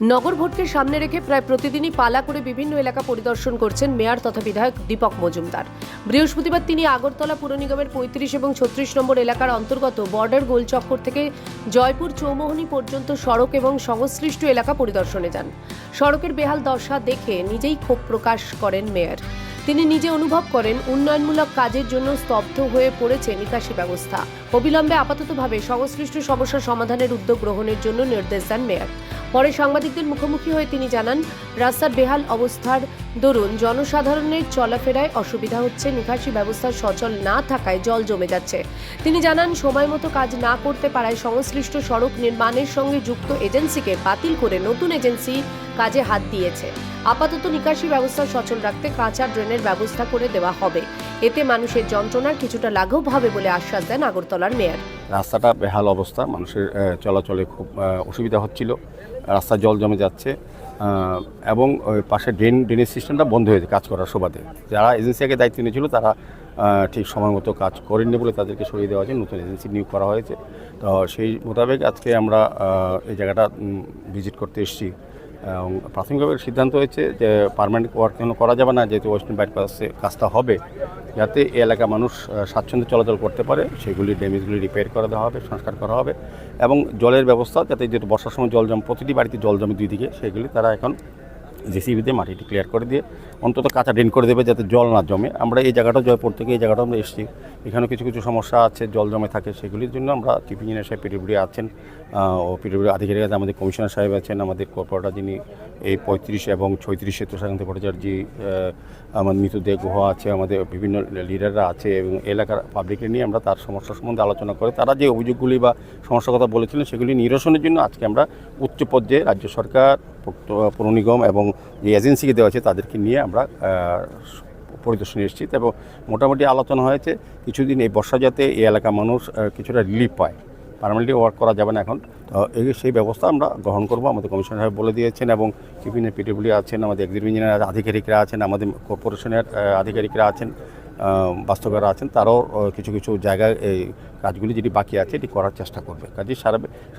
নগর ভোটকে সামনে রেখে প্রায় প্রতিদিনই পালা করে বিভিন্ন এলাকা পরিদর্শন করছেন মেয়র তথা বিধায়ক দীপক মজুমদার। বৃহস্পতিবার তিনি আগরতলা পুর নিগমের ৩৫ এবং ৩৬ নম্বর এলাকার অন্তর্গত বর্ডার গোলচক্কর থেকে জয়পুর চৌমোহনী পর্যন্ত সড়ক এবং সংশ্লিষ্ট এলাকা পরিদর্শনে যান। সড়কের বেহাল দশা দেখে নিজেই ক্ষোভ প্রকাশ করেন মেয়র। তিনি নিজে অনুভব করেন উন্নয়নমূলক কাজের জন্য স্তব্ধ হয়ে পড়েছে নিকাশি ব্যবস্থা। অবিলম্বে আপাততভাবে সংশ্লিষ্ট সমস্যা সমাধানের উদ্যোগ গ্রহণের জন্য নির্দেশ দেন মেয়র। পরে সাংবাদিকদের মুখোমুখি হয়ে তিনি জানান, রাস্তার বেহাল অবস্থার দরুন জনসাধারণের চলাফেরায় অসুবিধা হচ্ছে, নিকাশি ব্যবস্থা সচল না থাকায় জল জমে যাচ্ছে। তিনি জানান, সময় মতো কাজ না করতে পারায় সংশ্লিষ্ট সড়ক নির্মাণের সঙ্গে যুক্ত এজেন্সিকে বাতিল করে নতুন এজেন্সি কাজে হাত দিয়েছে। আপাতত নিকাশি ব্যবস্থা সচল রাখতে কাঁচা ড্রেনের ব্যবস্থা করে দেওয়া হবে। এতে মানুষের যন্ত্রণার কিছুটা লাঘব হবে বলে আশ্বাস দেন আগরতলার মেয়র। রাস্তাটা বেহাল অবস্থা, মানুষের চলাচলে খুব অসুবিধা হচ্ছিল, রাস্তা জল জমে যাচ্ছে এবং পাশে ড্রেনেজ সিস্টেমটা বন্ধ হয়েছে কাজ করার সুবাদে। যারা এজেন্সিকে দায়িত্ব নিয়েছিল তারা ঠিক সময় মতো কাজ করেননি বলে তাদেরকে সরিয়ে দেওয়া হয়েছে, নতুন এজেন্সি নিয়োগ করা হয়েছে। তো সেই মোতাবেক আজকে আমরা এই জায়গাটা ভিজিট করতে এসেছি। প্রাথমিকভাবে সিদ্ধান্ত হয়েছে যে পার্মানেন্ট ওয়ার্ক কেন করা যাবে না, যেহেতু ওয়েস্টার্ন বাইপাসে কাজটা হবে, যাতে এই এলাকা মানুষ স্বাচ্ছন্দ্যে চলাচল করতে পারে, সেগুলি ড্যামেজগুলি রিপেয়ার করে দেওয়া হবে, সংস্কার করা হবে এবং জলের ব্যবস্থা যাতে যেহেতু বর্ষার সময় জল জমে, প্রতিটি বাড়িতে জল জমে দুই দিকে, সেগুলি তারা এখন জেসিবি দিয়ে মাটিটি ক্লিয়ার করে দিয়ে অন্তত কাঁচা ড্রেন করে দেবে যাতে জল না জমে। আমরা এই জায়গাটা জয়পুর থেকে এই জায়গাটা আমরা এসেছি, এখানেও কিছু কিছু সমস্যা আছে, জল জমে থাকে, সেগুলির জন্য আমরা চিফ ইঞ্জিনিয়ার সাহেব পিডব্লিউডি আছেন ও পিডব্লিউডি আধিকারিক আছে, আমাদের কমিশনার সাহেব আছেন, আমাদের কর্পোরেটর যিনি এই 35 এবং 36 তুষারকান্ত ভট্টাচার্য জি, আমাদের মৃতদেহ গুহ আছে, আমাদের বিভিন্ন লিডাররা আছে এবং এলাকার পাবলিককে নিয়ে আমরা তার সমস্যা সম্বন্ধে আলোচনা করে তারা যে অভিযোগগুলি বা সমস্যার কথা বলেছিলেন সেগুলি নিরসনের জন্য আজকে আমরা উচ্চ পর্যায়ে রাজ্য সরকার, পৌর নিগম এবং যে এজেন্সিকে দেওয়া আছে তাদেরকে নিয়ে আমরা পরিদর্শনে এসেছি। এবং মোটামুটি আলোচনা হয়েছে কিছুদিন এই বর্ষা যাতে এই এলাকার মানুষ কিছুটা রিলিফ পায়। পার্মানেন্টলি ওয়ার্ক করা যাবে না এখন, তো সেই ব্যবস্থা আমরা গ্রহণ করব। আমাদের কমিশনার সাহেব বলে দিয়েছেন এবং বিভিন্ন পিডব্লিউডি আছেন, আমাদের এক্সিকিউটিভ ইঞ্জিনিয়ার আধিকারিকরা আছেন, আমাদের কর্পোরেশনের আধিকারিকরা আছেন, বাস্তবরা আছেন, তারাও কিছু কিছু জায়গায় এই কাজগুলি যেটি বাকি আছে এটি করার চেষ্টা করবে। কাজে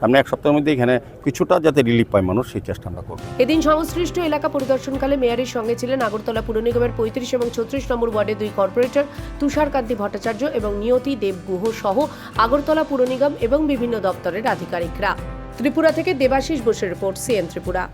সামনে এক সপ্তাহের মধ্যে এখানে কিছুটা যাতে রিলিফ পায় মানুষ, সেই চেষ্টা আমরা করব। এদিন সংশ্লিষ্ট এলাকা পরিদর্শনকালে মেয়রের সঙ্গে ছিলেন আগরতলা পুর নিগমের 35 এবং 36 নম্বর ওয়ার্ডের 2 কর্পোরেটর তুষারকান্ত ভট্টাচার্য এবং নিয়তি দেবগুহ সহ আগরতলা পুর নিগম এবং বিভিন্ন দপ্তরের আধিকারিকরা। ত্রিপুরা থেকে দেবাশিস বোসের রিপোর্ট, সিএন ত্রিপুরা।